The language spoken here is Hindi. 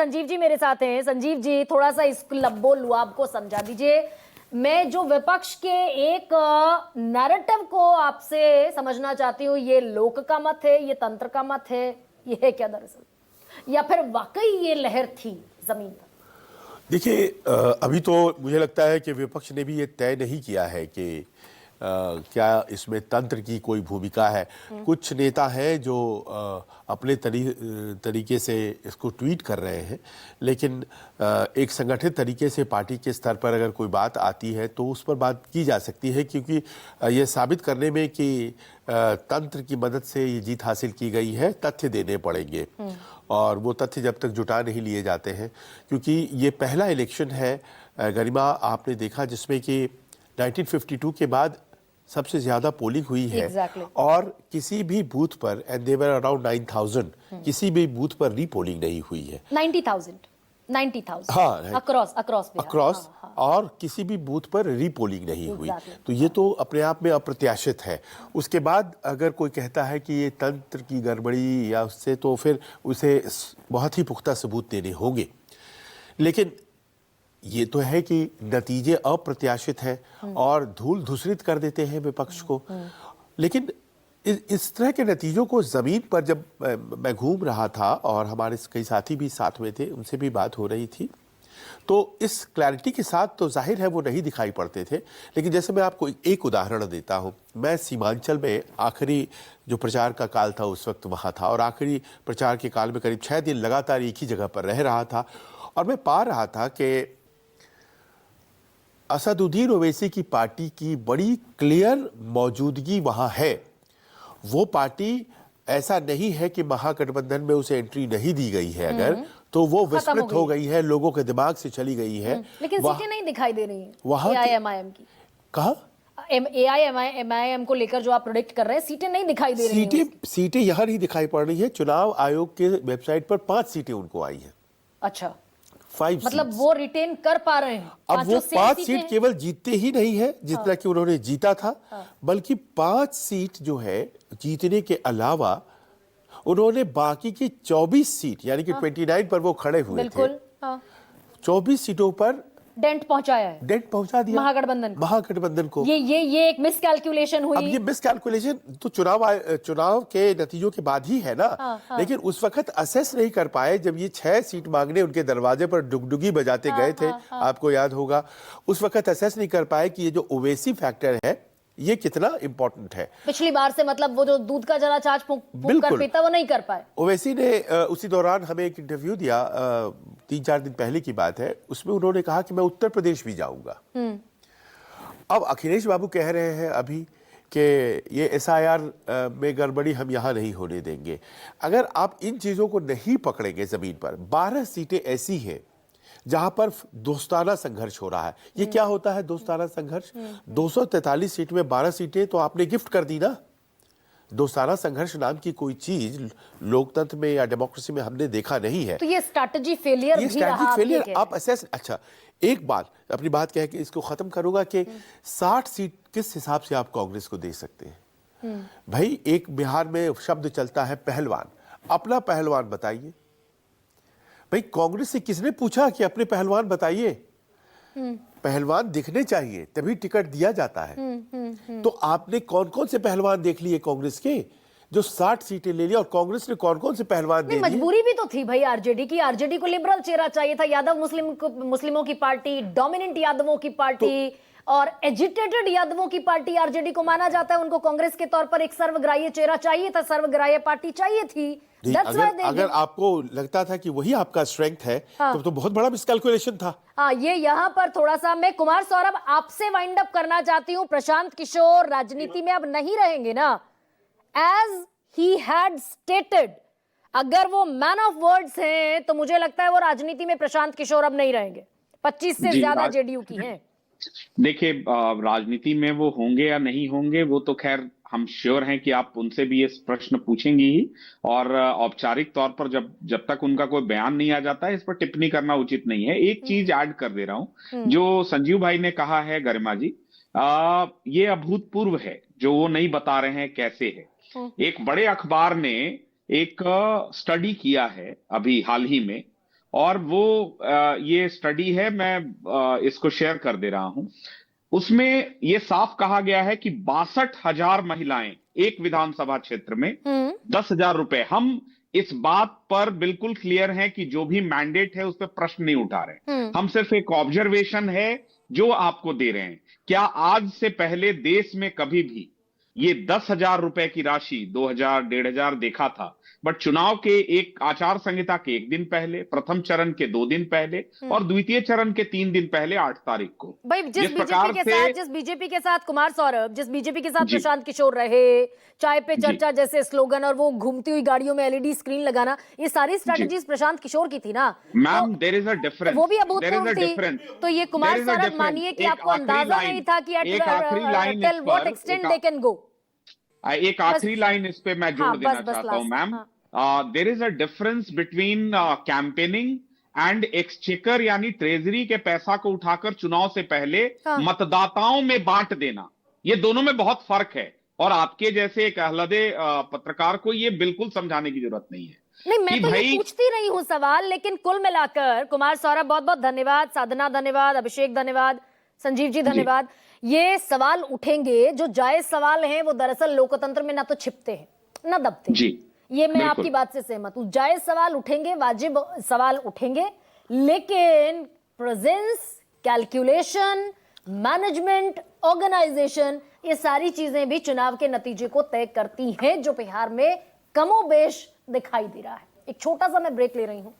संजीव जी मेरे साथ हैं। संजीव जी, थोड़ा सा इस लब्बो लुआब को समझा दीजिए। मैं जो विपक्ष के एक नैरेटिव को आपसे समझना चाहती हूँ, ये लोक का मत है, ये तंत्र का मत है, ये है क्या दरअसल, या फिर वाकई ये लहर थी जमीन पर? देखिए, अभी तो मुझे लगता है कि विपक्ष ने भी ये तय नहीं किया है कि क्या इसमें तंत्र की कोई भूमिका है। कुछ नेता हैं जो अपने तरीके से इसको ट्वीट कर रहे हैं, लेकिन एक संगठित तरीके से पार्टी के स्तर पर अगर कोई बात आती है तो उस पर बात की जा सकती है, क्योंकि ये साबित करने में कि तंत्र की मदद से ये जीत हासिल की गई है, तथ्य देने पड़ेंगे। और वो तथ्य जब तक जुटा नहीं लिए जाते हैं, क्योंकि ये पहला इलेक्शन है गरिमा, आपने देखा, जिसमें कि 1952 के बाद सबसे ज्यादा पोलिंग हुई है। Exactly. और किसी भी बूथ पर, एंड देवर अराउंड 9,000, किसी भी बूथ पर रीपोलिंग नहीं हुई है। 90,000 हाँ, अक्रॉस और किसी भी बूथ पर रीपोलिंग नहीं हुई। Exactly. तो ये तो अपने आप में अप्रत्याशित है। उसके बाद अगर कोई कहता है कि ये तंत्र की गड़बड़ी या उससे, तो फिर उसे बहुत ही पुख्ता सबूत देने होंगे। लेकिन ये तो है कि नतीजे अप्रत्याशित हैं और धूल धूसरित कर देते हैं विपक्ष को। लेकिन इस तरह के नतीजों को जमीन पर जब मैं घूम रहा था और हमारे कई साथी भी साथ में थे, उनसे भी बात हो रही थी, तो इस क्लैरिटी के साथ तो जाहिर है वो नहीं दिखाई पड़ते थे। लेकिन जैसे मैं आपको एक उदाहरण देता हूँ, मैं सीमांचल में आखिरी जो प्रचार का काल था उस वक्त वहाँ था, और आखिरी प्रचार के काल में करीब 6 दिन लगातार एक ही जगह पर रह रहा था, और मैं पा रहा था कि असदुद्दीन ओवैसी की पार्टी की बड़ी क्लियर मौजूदगी वहाँ है। वो पार्टी, ऐसा नहीं है कि महागठबंधन में उसे एंट्री नहीं दी गई है, अगर तो वो विस्मृत हो गई है, लोगों के दिमाग से चली गई है। लेकिन सीटें नहीं दिखाई दे रही हैं वहाँ एआईएमआईएम की। कहा एआईएमआईएम को लेकर जो आप प्रोडिक्ट कर रहे हैं, सीटें नहीं दिखाई दे रही हैं। सीटें यहाँ नहीं दिखाई पड़ रही है। चुनाव आयोग के वेबसाइट पर 5 सीटें उनको आई हैं। अच्छा, 5 मतलब वो रिटेन कर पा रहे हैं। अब वो 5 सीट केवल जीतते ही नहीं है जितना कि उन्होंने जीता था, बल्कि 5 सीट जो है जीतने के अलावा उन्होंने बाकी की 24 सीट, यानी कि 29 पर वो खड़े हुए थे, 24 सीटों पर डेंट पहुंचा दिया महागठबंधन को। ये एक मिसकैलकुलेशन हुई। अब ये मिसकैलकुलेशन तो चुनाव के नतीजों के बाद ही है ना। लेकिन उस वक्त असेस नहीं कर पाए, जब ये 6 सीट मांगने उनके दरवाजे पर डुगडुगी बजाते गए थे, आपको याद होगा। उस वक्त असेस नहीं कर पाए कि ये जो ओवैसी फैक्टर है ये कितना इंपॉर्टेंट है। पिछली बार से, मतलब वो जो दूध का जरा छाछ फूंक कर पीता, वो नहीं कर पाए। ओवैसी ने उसी दौरान हमें एक इंटरव्यू दिया, 3-4 दिन पहले की बात है, उसमें उन्होंने कहा कि मैं उत्तर प्रदेश भी जाऊंगा। अब अखिलेश बाबू कह रहे हैं अभी कि ये एसआईआर में गड़बड़ी हम यहाँ नहीं होने देंगे। अगर आप इन चीजों को नहीं पकड़ेंगे जमीन पर, 12 सीटें ऐसी हैं जहां पर दोस्ताना संघर्ष हो रहा है। ये क्या होता है दोस्ताना संघर्ष? 243 सीट में 12 सीटें तो आपने गिफ्ट कर दी ना। दोस्ताना संघर्ष नाम की कोई चीज लोकतंत्र में या डेमोक्रेसी में हमने देखा नहीं है। तो ये स्ट्रैटेजी फेलियर आप असेस। अच्छा, एक बात अपनी बात कह के इसको खत्म करूंगा कि 60 सीट किस हिसाब से आप कांग्रेस को दे सकते हैं? भाई, एक बिहार में शब्द चलता है पहलवान, अपना पहलवान बताइए। भाई, कांग्रेस से किसने पूछा कि अपने पहलवान बताइए? पहलवान दिखने चाहिए, तभी टिकट दिया जाता है। तो आपने कौन कौन से पहलवान देख लिए कांग्रेस के जो 60 सीटें ले लिया? और कांग्रेस ने कौन कौन से पहलवान दे दिए? मजबूरी भी तो थी भाई आरजेडी की। आरजेडी को लिबरल चेहरा चाहिए था, यादव मुस्लिमों की पार्टी, डोमिनेंट यादवों की पार्टी और एजिटेटेड यादवों की पार्टी आरजेडी को माना जाता है। उनको कांग्रेस के तौर पर एक सर्वग्राह्य चेहरा चाहिए था, सर्वग्राह्य पार्टी चाहिए थी। अगर आपको लगता था कि वही आपका स्ट्रेंथ है, तो बहुत बड़ा मिसकैलकुलेशन था। ये यहाँ पर थोड़ा सा मैं कुमार सौरभ आपसे वाइंड अप करना चाहती हूँ। प्रशांत किशोर राजनीति में अब नहीं रहेंगे ना, एज ही हैड स्टेटेड। अगर वो मैन ऑफ वर्ड्स हैं तो मुझे लगता है वो राजनीति में प्रशांत किशोर अब नहीं रहेंगे। 25 से ज्यादा जेडीयू की हैं। देखिए, राजनीति में वो होंगे या नहीं होंगे, वो तो खैर हम श्योर हैं कि आप उनसे भी ये प्रश्न पूछेंगे ही। और औपचारिक तौर पर जब तक उनका कोई बयान नहीं आ जाता है, इस पर टिप्पणी करना उचित नहीं है। एक चीज ऐड कर दे रहा हूं, जो संजीव भाई ने कहा है गरिमा जी, ये अभूतपूर्व है जो वो नहीं बता रहे हैं कैसे है। एक बड़े अखबार ने एक स्टडी किया है अभी हाल ही में, और वो ये स्टडी है, मैं इसको शेयर कर दे रहा हूं। उसमें ये साफ कहा गया है कि 62,000 महिलाएं एक विधानसभा क्षेत्र में 10,000 रुपए। हम इस बात पर बिल्कुल क्लियर हैं कि जो भी मैंडेट है उस पर प्रश्न नहीं उठा रहे। हम सिर्फ एक ऑब्जर्वेशन है जो आपको दे रहे हैं। क्या आज से पहले देश में कभी भी ये 10,000 रुपए की राशि 2,000 1,500 देखा था? बट चुनाव के एक आचार संहिता के 1 दिन पहले, प्रथम चरण के 2 दिन पहले और द्वितीय चरण के 3 दिन पहले 8 तारीख को। भाई जिस बीजेपी के साथ कुमार सौरभ, जिस बीजेपी के साथ प्रशांत किशोर रहे, चाय पे चर्चा जैसे स्लोगन और वो घूमती हुई गाड़ियों में एलईडी स्क्रीन लगाना, ये सारी स्ट्रैटेजीज प्रशांत किशोर की थी ना ma'am. There is a difference, वो भी अभूतपूर्व थी। तो ये कुमार सौरभ मानिए कि आपको अंदाजा नहीं था कि till what extent they can go. एक आखिरी लाइन इस पे मैं जोड़ देना चाहता हूं ma'am. There is a difference between campaigning and exchequer, यानी ट्रेजरी के पैसा को उठाकर चुनाव से पहले मतदाताओं में बांट देना। ये दोनों में बहुत फर्क है और आपके जैसे एक अहलदे पत्रकार को ये बिल्कुल समझाने की जरूरत नहीं है। नहीं, मैं तो ये पूछती रही हूं सवाल, लेकिन कुल मिलाकर कुमार सौरभ बहुत बहुत धन्यवाद, साधना धन्यवाद, अभिषेक धन्यवाद, संजीव जी धन्यवाद। ये सवाल उठेंगे जो जायज सवाल हैं, वो दरअसल लोकतंत्र में ना तो छिपते हैं ना दबते हैं। ये मैं आपकी बात से सहमत हूं। जायज सवाल उठेंगे, वाजिब सवाल उठेंगे, लेकिन प्रेजेंस, कैलकुलेशन, मैनेजमेंट, ऑर्गेनाइजेशन, ये सारी चीजें भी चुनाव के नतीजे को तय करती हैं, जो बिहार में कमोबेश दिखाई दे रहा है। एक छोटा सा मैं ब्रेक ले रही हूं।